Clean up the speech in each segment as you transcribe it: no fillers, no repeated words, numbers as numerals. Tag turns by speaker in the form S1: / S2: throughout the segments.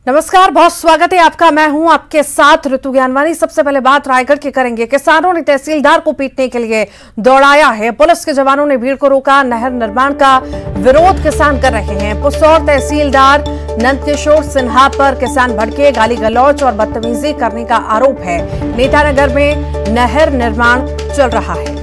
S1: नमस्कार, बहुत स्वागत है आपका। मैं हूं आपके साथ ऋतु ज्ञानवानी। सबसे पहले बात रायगढ़ की करेंगे। किसानों ने तहसीलदार को पीटने के लिए दौड़ाया है। पुलिस के जवानों ने भीड़ को रोका। नहर निर्माण का विरोध किसान कर रहे हैं। पुसौर तहसीलदार नंदकिशोर सिन्हा पर किसान भड़के, गाली गलौज और बदतमीजी करने का आरोप है। नेतानगर में नहर निर्माण चल रहा है।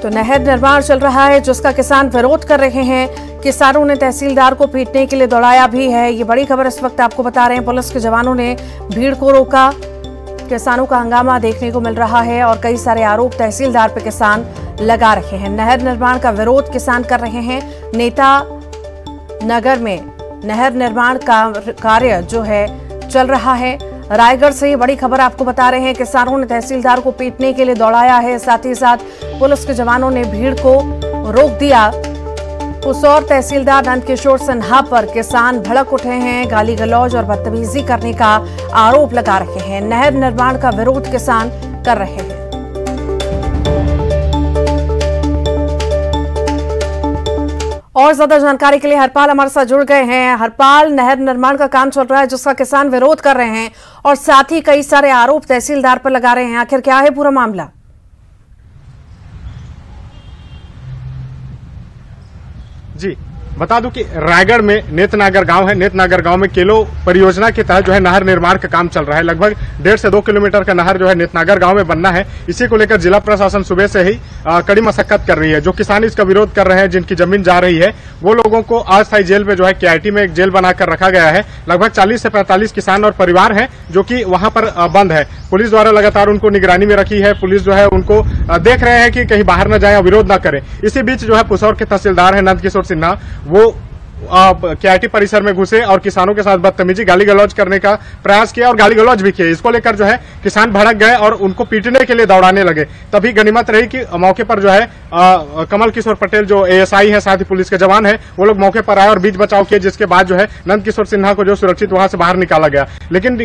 S1: तो नहर निर्माण चल रहा है जिसका किसान विरोध कर रहे हैं। किसानों ने तहसीलदार को पीटने के लिए दौड़ाया भी है। ये बड़ी खबर इस वक्त आपको बता रहे हैं। पुलिस के जवानों ने भीड़ को रोका। किसानों का हंगामा देखने को मिल रहा है और कई सारे आरोप तहसीलदार पे किसान लगा रहे हैं। नहर निर्माण का विरोध किसान कर रहे हैं। नेता नगर में नहर निर्माण का कार्य जो है चल रहा है। रायगढ़ से ये बड़ी खबर आपको बता रहे हैं। किसानों ने तहसीलदार को पीटने के लिए दौड़ाया है। साथ ही साथ पुलिस के जवानों ने भीड़ को रोक दिया। पुसौर तहसीलदार नंदकिशोर सिन्हा पर किसान भड़क उठे हैं। गाली गलौज और बदतमीजी करने का आरोप लगा रहे हैं। नहर निर्माण का विरोध किसान कर रहे हैं। और ज्यादा जानकारी के लिए हरपाल हमारे साथ जुड़ गए हैं। हरपाल, नहर निर्माण का काम चल रहा है जिसका किसान विरोध कर रहे हैं और साथ ही कई सारे आरोप तहसीलदार पर लगा रहे हैं। आखिर क्या है पूरा मामला?
S2: जी, बता दूं कि रायगढ़ में नेतनागर गांव है। नेतनागर गांव में केलो परियोजना के तहत जो है नहर निर्माण का काम चल रहा है। लगभग 1.5 से 2 किलोमीटर का नहर जो है नेतनागर गांव में बनना है। इसी को लेकर जिला प्रशासन सुबह से ही कड़ी मशक्कत कर रही है। जो किसान इसका विरोध कर रहे हैं, जिनकी जमीन जा रही है, वो लोगों को अस्थायी जेल में जो है केआईटी में एक जेल बनाकर रखा गया है। लगभग 40 से 45 किसान और परिवार हैं जो कि वहां पर बंद है। पुलिस द्वारा लगातार उनको निगरानी में रखी है। पुलिस जो है उनको देख रहे हैं कि कहीं बाहर न जाए और विरोध न करें। इसी बीच जो है पुसौर के तहसीलदार है नंदकिशोर सिन्हा, वो केआईटी परिसर में घुसे और किसानों के साथ बदतमीजी, गाली गलौज करने का प्रयास किया और गाली गलौज भी किए। इसको लेकर जो है किसान भड़क गए और उनको पीटने के लिए दौड़ाने लगे। तभी गनीमत रही कि मौके पर जो है कमल किशोर पटेल जो एएसआई है, साथ ही पुलिस के जवान है, वो लोग मौके पर आए और बीच बचाव किए। जिसके बाद जो है नंदकिशोर सिन्हा को जो सुरक्षित वहां से बाहर निकाला गया। लेकिन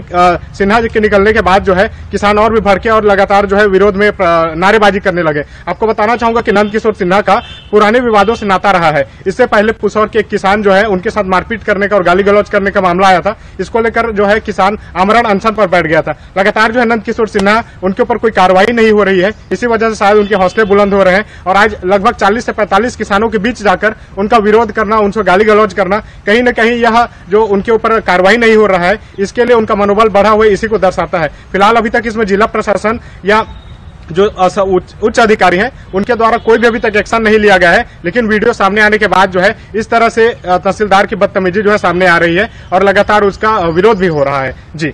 S2: सिन्हा जी के निकलने के बाद जो है किसान और भी भड़के और लगातार जो है विरोध में नारेबाजी करने लगे। आपको बताना चाहूंगा कि नंदकिशोर सिन्हा का पुराने विवादों से नाता रहा है। इससे पहले पुसौर के किसान जो है उनके साथ मारपीट करने का और गाली गलौज करने का मामला आया था। इसको लेकर जो है किसान आमरण अनशन पर बैठ गया था। लगातार जो है नंदकिशोर सिन्हा, उनके ऊपर कोई कार्रवाई नहीं हो रही है। इसी वजह से शायद उनके हौसले बुलंद हो रहे हैं और आज लगभग 40 से 45 किसानों के बीच जाकर उनका विरोध करना, उनसे गाली गलौज करना, कहीं न कहीं यह जो उनके ऊपर कार्रवाई नहीं हो रहा है, इसके लिए उनका मनोबल बढ़ा हुआ इसी को दर्शाता है। फिलहाल अभी तक इसमें जिला प्रशासन या जो उच्च अधिकारी हैं उनके द्वारा कोई भी अभी तक एक्शन नहीं लिया गया है। लेकिन वीडियो सामने आने के बाद जो है इस तरह से तहसीलदार की बदतमीजी जो है सामने आ रही है और लगातार उसका विरोध भी हो रहा है। जी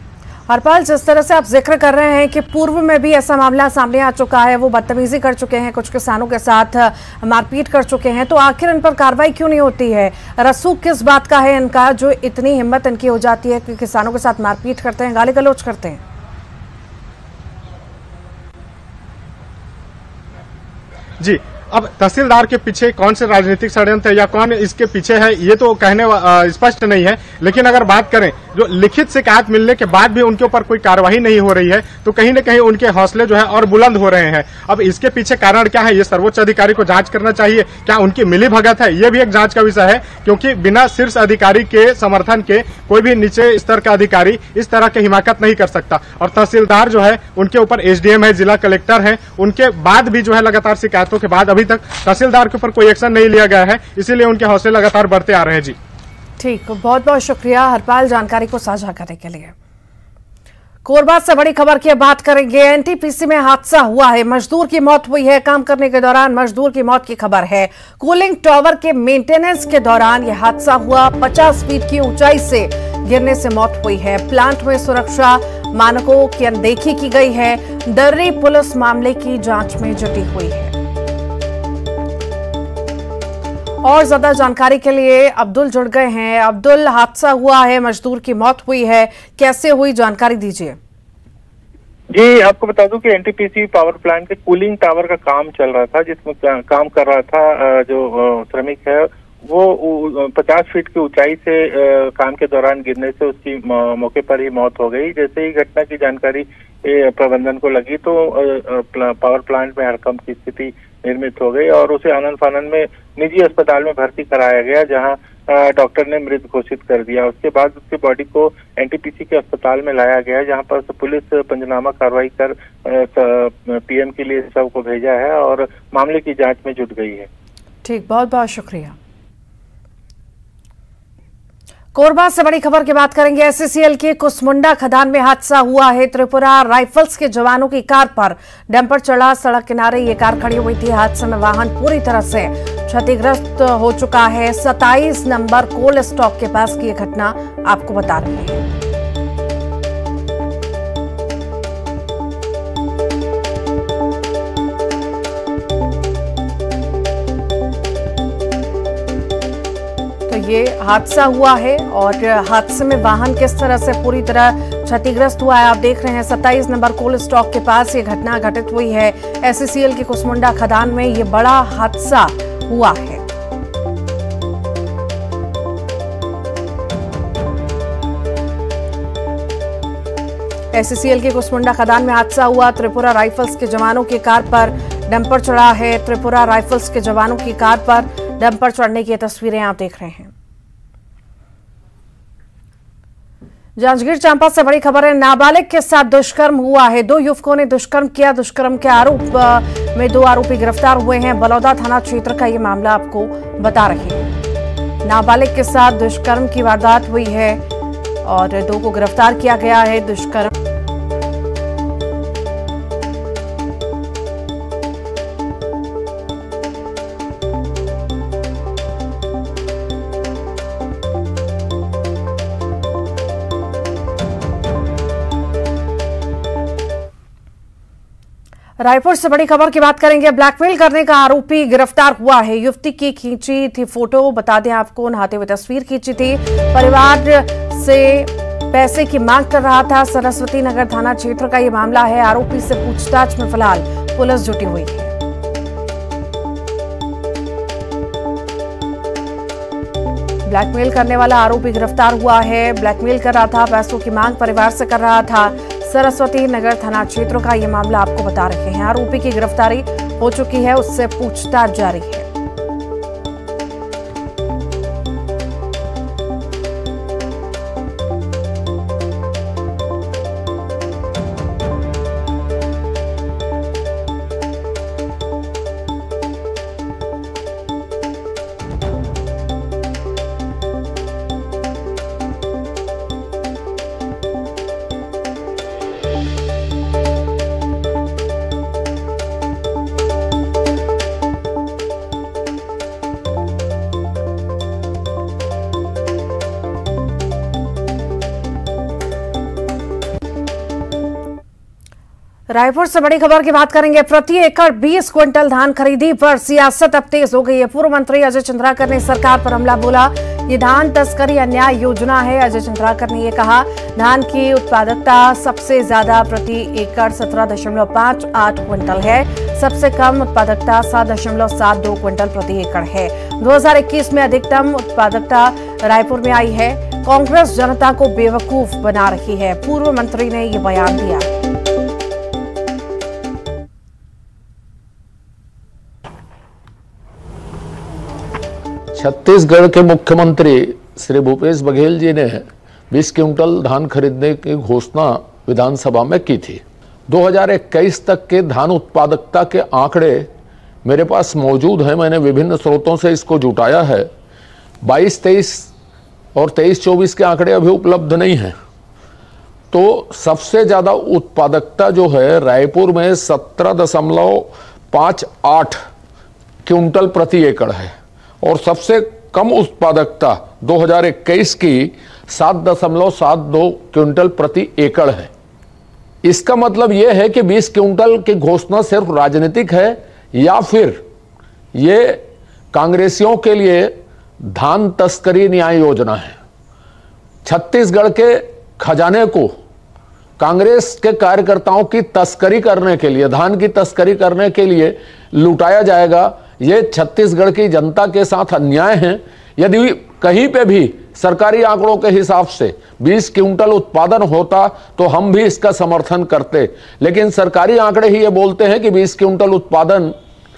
S1: हरपाल, जिस तरह से आप जिक्र कर रहे हैं कि पूर्व में भी ऐसा मामला सामने आ चुका है, वो बदतमीजी कर चुके हैं, कुछ किसानों के साथ मारपीट कर चुके हैं, तो आखिर इन पर कार्रवाई क्यों नहीं होती है? रसूख किस बात का है इनका जो इतनी हिम्मत इनकी हो जाती है कि किसानों के साथ मारपीट करते हैं, गाली गलौज करते हैं?
S2: जी, अब तहसीलदार के पीछे कौन से राजनीतिक षड्यंत्र है या कौन इसके पीछे है, ये तो कहने स्पष्ट नहीं है। लेकिन अगर बात करें जो लिखित शिकायत मिलने के बाद भी उनके ऊपर कोई कार्रवाई नहीं हो रही है, तो कहीं न कहीं उनके हौसले जो है और बुलंद हो रहे हैं। अब इसके पीछे कारण क्या है, ये सर्वोच्च अधिकारी को जांच करना चाहिए। क्या उनकी मिलीभगत है, ये भी एक जांच का विषय है। क्योंकि बिना शीर्ष अधिकारी के समर्थन के कोई भी नीचे स्तर का अधिकारी इस तरह की हिमाकत नहीं कर सकता। और तहसीलदार जो है उनके ऊपर एसडीएम है, जिला कलेक्टर है, उनके बाद भी जो है लगातार शिकायतों के बाद अभी तक तहसीलदार के ऊपर कोई एक्शन नहीं लिया गया है। इसीलिए उनके हौसले लगातार बढ़ते आ रहे हैं। जी
S1: ठीक, बहुत बहुत शुक्रिया हरपाल जानकारी को साझा करने के लिए। कोरबा से बड़ी खबर की बात करेंगे। एनटीपीसी में हादसा हुआ है, मजदूर की मौत हुई है। काम करने के दौरान मजदूर की मौत की खबर है। कूलिंग टावर के मेंटेनेंस के दौरान यह हादसा हुआ। 50 फीट की ऊंचाई से गिरने से मौत हुई है। प्लांट में सुरक्षा मानकों की अनदेखी की गई है। दर्री पुलिस मामले की जांच में जुटी हुई है। और ज्यादा जानकारी के लिए अब्दुल जुड़ गए हैं। अब्दुल, हादसा हुआ है, मजदूर की मौत हुई है, कैसे हुई, जानकारी दीजिए।
S3: जी, आपको बता दूं कि एनटीपीसी पावर प्लांट के कूलिंग टावर का काम चल रहा था, जिसमें काम कर रहा था जो श्रमिक है वो 50 फीट की ऊंचाई से काम के दौरान गिरने से उसकी मौके पर ही मौत हो गई। जैसे ही घटना की जानकारी प्रबंधन को लगी तो पावर प्लांट में हड़कंप की स्थिति निर्मित हो गई और उसे आनंद फानंद में निजी अस्पताल में भर्ती कराया गया, जहां डॉक्टर ने मृत घोषित कर दिया। उसके बाद उसकी बॉडी को एनटीपीसी के अस्पताल में लाया गया, जहां पर पुलिस पंचनामा कार्रवाई कर पीएम के लिए शव को भेजा है और मामले की जांच में जुट गई है।
S1: ठीक, बहुत बहुत शुक्रिया। कोरबा से बड़ी खबर की बात करेंगे। एससीसीएल के कुसमुंडा खदान में हादसा हुआ है। त्रिपुरा राइफल्स के जवानों की कार पर डंपर चढ़ा, सड़क किनारे ये कार खड़ी हुई थी। हादसे में वाहन पूरी तरह से क्षतिग्रस्त हो चुका है। 27 नंबर कोल स्टॉक के पास की यह घटना आपको बता रहे हैं। ये हादसा हुआ है और हादसे में वाहन किस तरह से पूरी तरह क्षतिग्रस्त हुआ है आप देख रहे हैं। 27 नंबर कोल स्टॉक के पास ये घटना घटित हुई है। एससीसीएल के कुसमुंडा खदान में ये बड़ा हादसा हुआ है। एससीसीएल के कुसमुंडा खदान में हादसा हुआ। त्रिपुरा राइफल्स के जवानों की कार पर डंपर चढ़ा है। त्रिपुरा राइफल्स के जवानों की कार पर डंपर चढ़ने की तस्वीरें आप देख रहे हैं। जांजगीर चांपा से बड़ी खबर है। नाबालिग के साथ दुष्कर्म हुआ है। 2 युवकों ने दुष्कर्म किया। दुष्कर्म के आरोप में 2 आरोपी गिरफ्तार हुए हैं। बलौदा थाना क्षेत्र का ये मामला आपको बता रहे हैं। नाबालिग के साथ दुष्कर्म की वारदात हुई है और 2 को गिरफ्तार किया गया है। दुष्कर्म रायपुर से बड़ी खबर की बात करेंगे। ब्लैकमेल करने का आरोपी गिरफ्तार हुआ है। युवती की खींची थी फोटो, बता दें आपको, नहाते हुए तस्वीर खींची थी। परिवार से पैसे की मांग कर रहा था। सरस्वती नगर थाना क्षेत्र का ये मामला है। आरोपी से पूछताछ में फिलहाल पुलिस जुटी हुई है। ब्लैकमेल करने वाला आरोपी गिरफ्तार हुआ है। ब्लैकमेल कर रहा था, पैसों की मांग परिवार से कर रहा था। सरस्वती नगर थाना क्षेत्र का ये मामला आपको बता रहे हैं। आरोपी की गिरफ्तारी हो चुकी है, उससे पूछताछ जारी है। रायपुर से बड़ी खबर की बात करेंगे। प्रति एकड़ 20 क्विंटल धान खरीदी पर सियासत अब तेज हो गई है। पूर्व मंत्री अजय चंद्राकर ने सरकार पर हमला बोला। ये धान तस्करी अन्याय योजना है। अजय चंद्राकर ने ये कहा, धान की उत्पादकता सबसे ज्यादा प्रति एकड़ 17.58 क्विंटल है। सबसे कम उत्पादकता 7.72 क्विंटल प्रति एकड़ है। 2021 में अधिकतम उत्पादकता रायपुर में आई है। कांग्रेस जनता को बेवकूफ बना रही है, पूर्व मंत्री ने ये बयान दिया।
S4: छत्तीसगढ़ के मुख्यमंत्री श्री भूपेश बघेल जी ने 20 क्विंटल धान खरीदने की घोषणा विधानसभा में की थी। 2021 तक के धान उत्पादकता के आंकड़े मेरे पास मौजूद हैं। मैंने विभिन्न स्रोतों से इसको जुटाया है। 22-23 और 23-24 के आंकड़े अभी उपलब्ध नहीं हैं। तो सबसे ज़्यादा उत्पादकता जो है रायपुर में 17.58 क्विंटल प्रति एकड़ है और सबसे कम उत्पादकता 2021 की 7.72 क्विंटल प्रति एकड़ है। इसका मतलब यह है कि 20 क्विंटल की घोषणा सिर्फ राजनीतिक है या फिर ये कांग्रेसियों के लिए धान तस्करी न्याय योजना है। छत्तीसगढ़ के खजाने को कांग्रेस के कार्यकर्ताओं की तस्करी करने के लिए, धान की तस्करी करने के लिए लुटाया जाएगा। ये छत्तीसगढ़ की जनता के साथ अन्याय है। यदि कहीं पे भी सरकारी आंकड़ों के हिसाब से 20 क्विंटल उत्पादन होता तो हम भी इसका समर्थन करते, लेकिन सरकारी आंकड़े ही ये बोलते हैं कि 20 क्विंटल उत्पादन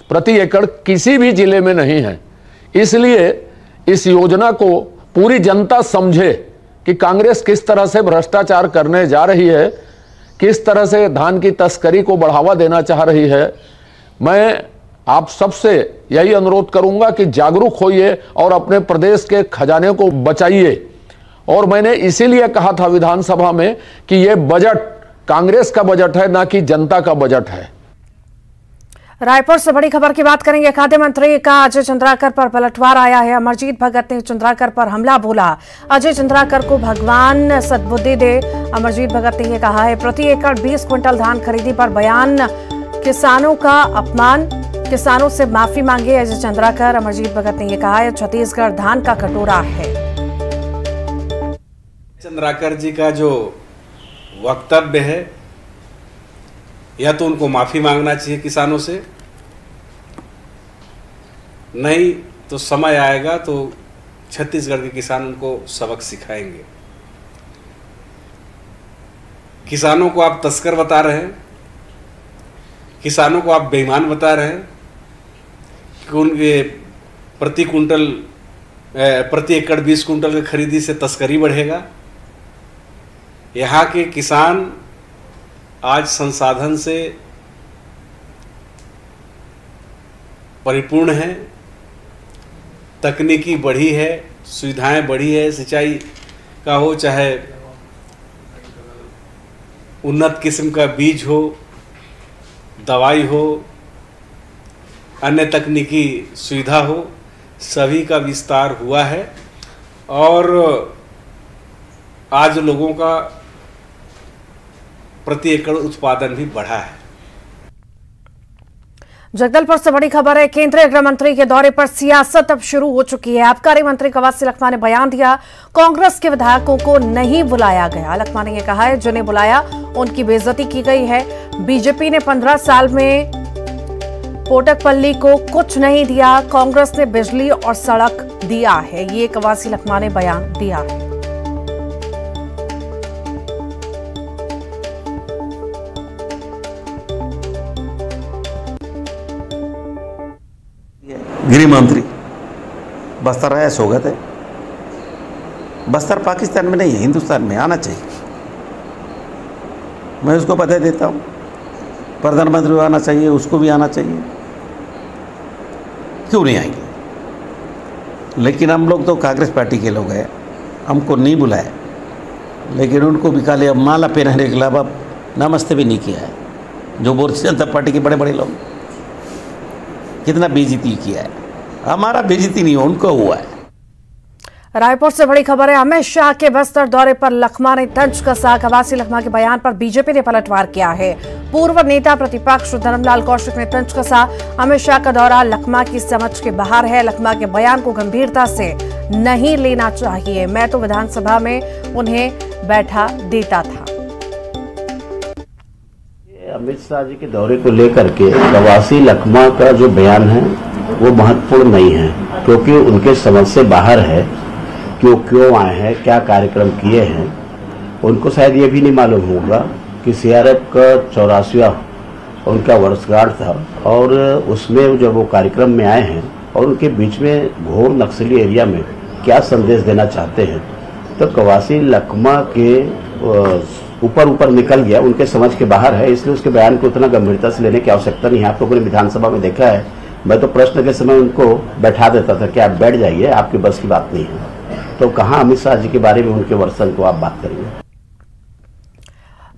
S4: प्रति एकड़ किसी भी जिले में नहीं है। इसलिए इस योजना को पूरी जनता समझे कि कांग्रेस किस तरह से भ्रष्टाचार करने जा रही है, किस तरह से धान की तस्करी को बढ़ावा देना चाह रही है। मैं आप सबसे यही अनुरोध करूंगा कि जागरूक होइए और अपने प्रदेश के खजाने को बचाइए। और मैंने इसीलिए कहा था विधानसभा में कि यह बजट कांग्रेस का बजट है, ना कि जनता का बजट है।
S1: रायपुर से बड़ी खबर की बात करेंगे। खाद्य मंत्री का अजय चंद्राकर पर पलटवार आया है। अमरजीत भगत ने चंद्राकर पर हमला बोला। अजय चंद्राकर को भगवान सद्बुद्धि दे, अमरजीत भगत ने यह कहा है। प्रति एकड़ 20 क्विंटल धान खरीदी पर बयान, किसानों का अपमान, किसानों से माफी मांगे अजय चंद्राकर। अमरजीत भगत ने यह कहा है छत्तीसगढ़ धान का कटोरा है।
S5: चंद्राकर जी का जो वक्तव्य है, या तो उनको माफी मांगना चाहिए किसानों से, नहीं तो समय आएगा तो छत्तीसगढ़ के किसान उनको सबक सिखाएंगे। किसानों को आप तस्कर बता रहे हैं, किसानों को आप बेईमान बता रहे हैं कि उनके प्रति एकड़ 20 कुंटल की खरीदी से तस्करी बढ़ेगा। यहाँ के किसान आज संसाधन से परिपूर्ण है, तकनीकी बढ़ी है, सुविधाएं बढ़ी है, सिंचाई का हो चाहे उन्नत किस्म का बीज हो, दवाई हो, अन्य तकनीकी सुविधा हो, सभी का विस्तार हुआ है और आज लोगों का प्रति एकड़ उत्पादन भी बढ़ा है।
S1: जगदलपुर से बड़ी खबर है। केंद्रीय गृह मंत्री के दौरे पर सियासत अब शुरू हो चुकी है। आबकारी मंत्री कवासी लखमा ने बयान दिया, कांग्रेस के विधायकों को नहीं बुलाया गया। लखमा ने यह कहा है जिन्हें बुलाया उनकी बेइज्जती की गई है। बीजेपी ने 15 साल में पोटकपल्ली को कुछ नहीं दिया, कांग्रेस ने बिजली और सड़क दिया है। ये कवासी लखमा ने बयान दिया है।
S6: गृह मंत्री बस्तर आया, स्वागत है। बस्तर पाकिस्तान में नहीं है, हिंदुस्तान में आना चाहिए। मैं उसको बधाई देता हूँ। प्रधानमंत्री आना चाहिए, उसको भी आना चाहिए। क्यों नहीं आएंगे? लेकिन हम लोग तो कांग्रेस पार्टी के लोग हैं, हमको नहीं बुलाया, लेकिन उनको भी खाली अब माला पहनाने के अलावा नमस्ते भी नहीं किया है। जो भारतीय जनता पार्टी के बड़े बड़े लोग कितना बेइज्जती किया है। हमारा बेइज्जती नहीं, उनको हुआ है।
S1: रायपुर से बड़ी खबर है। अमित शाह के बस्तर दौरे पर लखमा ने तंज कसा। कवासी लखमा के बयान पर बीजेपी ने पलटवार किया है। पूर्व नेता प्रतिपक्ष धर्मलाल कौशिक ने तंज कसा, अमित शाह का दौरा लखमा की समझ के बाहर है। लखमा के बयान को गंभीरता से नहीं लेना चाहिए, मैं तो विधानसभा में उन्हें बैठा देता था।
S7: अमित शाह जी के दौरे को लेकर के कवासी लखमा का जो बयान है वो महत्वपूर्ण नहीं है, क्योंकि उनके समझ से बाहर है कि वो क्यों आए हैं, क्या कार्यक्रम किए हैं। उनको शायद ये भी नहीं मालूम होगा कि सीआरएफ का 84वां उनका वर्षगांठ था और उसमें जब वो कार्यक्रम में आए हैं और उनके बीच में घोर नक्सली एरिया में क्या संदेश देना चाहते हैं, तो कवासी लखमा के ऊपर निकल गया, उनके समझ के बाहर है। इसलिए उसके बयान को उतना गंभीरता से लेने की आवश्यकता नहीं है। आप लोगों ने विधानसभा में देखा है, मैं तो प्रश्न के समय उनको बैठा देता था कि आप बैठ जाइए, आपकी बस की बात नहीं है। तो कहाँ अमित शाह जी के बारे में उनके वर्षन को आप बात करेंगे।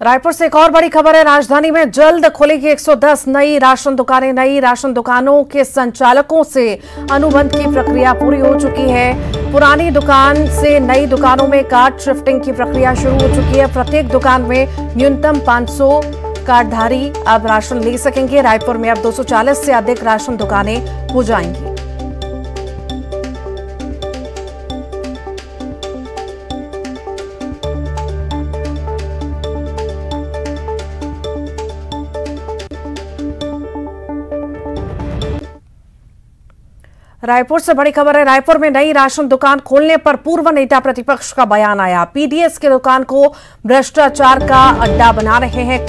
S1: रायपुर से एक और बड़ी खबर है। राजधानी में जल्द खुलेगी 110 नई राशन दुकानें। नई राशन दुकानों के संचालकों से अनुबंध की प्रक्रिया पूरी हो चुकी है। पुरानी दुकान से नई दुकानों में कार्ड शिफ्टिंग की प्रक्रिया शुरू हो चुकी है। प्रत्येक दुकान में न्यूनतम 500 कार्डधारी अब राशन ले सकेंगे। रायपुर में अब 240 से अधिक राशन दुकानें हो जाएंगी। रायपुर से बड़ी खबर है। रायपुर में नई राशन दुकान खोलने पर पूर्व नेता प्रतिपक्ष का बयान आया। पीडीएस की दुकान को भ्रष्टाचार का अड्डा बना रहे हैं।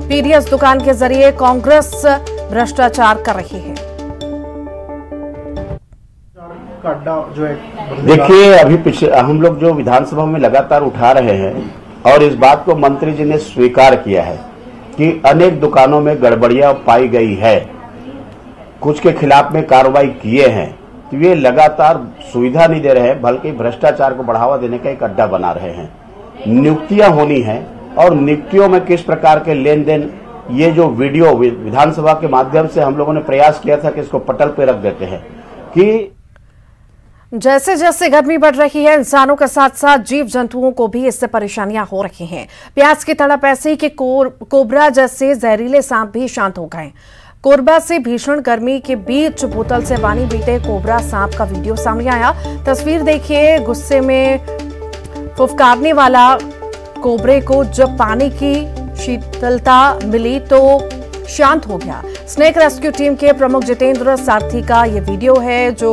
S1: पीडीएस दुकान के जरिए कांग्रेस भ्रष्टाचार कर रही है।
S8: अड्डा जो है,
S7: देखिए अभी हम लोग जो विधानसभा में लगातार उठा रहे हैं और इस बात को मंत्री जी ने स्वीकार किया है कि अनेक दुकानों में गड़बड़ियां पाई गई है, कुछ के खिलाफ में कार्रवाई किए हैं। तो ये लगातार सुविधा नहीं दे रहे हैं, बल्कि भ्रष्टाचार को बढ़ावा देने का एक अड्डा बना रहे हैं। नियुक्तियां होनी है और नियुक्तियों में किस प्रकार के लेन देन, ये जो वीडियो विधानसभा के माध्यम से हम लोगों ने प्रयास किया था कि इसको पटल पे रख देते हैं कि
S1: जैसे जैसे गर्मी बढ़ रही है, इंसानों के साथ साथ जीव जंतुओं को भी इससे परेशानियां हो रही हैं। प्याज की तड़प ऐसी कि कोबरा जैसे जहरीले सांप भी शांत हो गए। कोरबा से भीषण गर्मी के बीच बोतल से पानी पीते कोबरा सांप का वीडियो सामने आया। तस्वीर देखिए, गुस्से में फुफकारने वाला कोबरे को जब पानी की शीतलता मिली तो शांत हो गया। स्नेक रेस्क्यू टीम के प्रमुख जितेंद्र सारथी का ये वीडियो है जो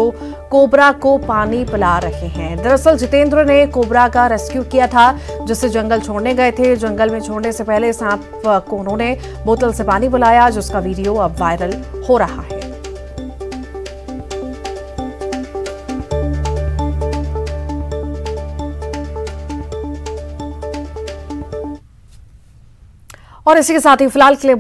S1: कोबरा को पानी पिला रहे हैं। दरअसल जितेंद्र ने कोबरा का रेस्क्यू किया था, जिसे जंगल छोड़ने गए थे। जंगल में छोड़ने से पहले सांप को उन्होंने बोतल से पानी पिलाया, जिसका वीडियो अब वायरल हो रहा है। और इसी के साथ ही फिलहाल के लिए